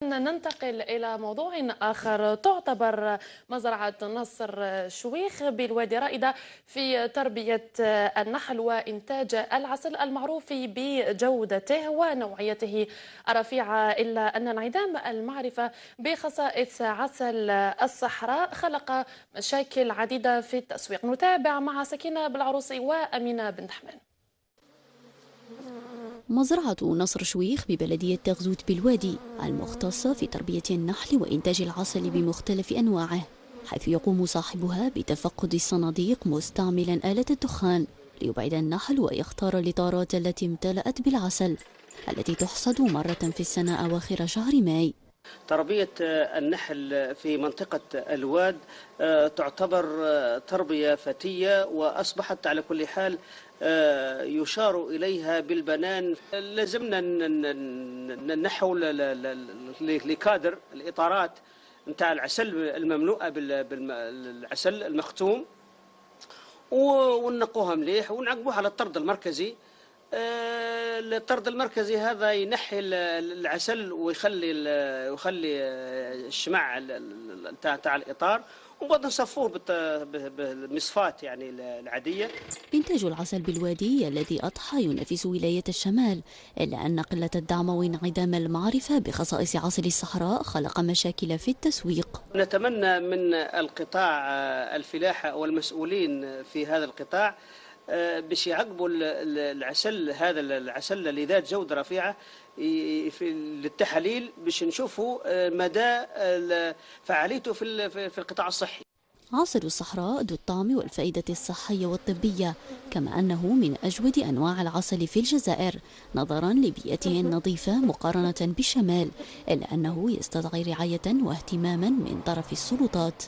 ننتقل إلى موضوع آخر. تعتبر مزرعة نصر شويخ بالوادي رائدة في تربية النحل وإنتاج العسل المعروف بجودته ونوعيته الرفيعة، إلا أن انعدام المعرفة بخصائص عسل الصحراء خلق مشاكل عديدة في التسويق. نتابع مع سكينة بالعروسي وأمينة بن حمان. مزرعة نصر شويخ ببلدية تغزوت بالوادي المختصة في تربية النحل وإنتاج العسل بمختلف أنواعه، حيث يقوم صاحبها بتفقد الصناديق مستعملا آلة الدخان ليبعد النحل ويختار الإطارات التي امتلأت بالعسل التي تحصد مرة في السنة أواخر شهر ماي. تربية النحل في منطقة الواد تعتبر تربية فتية، وأصبحت على كل حال يشار إليها بالبنان. لازمنا نحو لكادر الإطارات نتاع العسل المملوءة بالعسل المختوم، ونقوها مليح ونعقبوها على الطرد المركزي. الطرد المركزي هذا ينحي العسل ويخلي الشمع تاع الإطار، وبعد نصفوه بالمصفات يعني العادية. إنتاج العسل بالوادي الذي أضحى ينافس ولاية الشمال، إلا أن قلة الدعم وانعدام المعرفة بخصائص عسل الصحراء خلق مشاكل في التسويق. نتمنى من القطاع الفلاحة والمسؤولين في هذا القطاع باش يعقبوا العسل، هذا العسل اللي ذات جودة رفيعة للتحاليل، باش نشوفوا مدى فعاليته في القطاع الصحي. عسل الصحراء ذو الطعم والفائدة الصحية والطبية، كما أنه من أجود أنواع العسل في الجزائر نظرا لبيئته النظيفة مقارنة بالشمال، إلا أنه يستدعي رعاية واهتماما من طرف السلطات.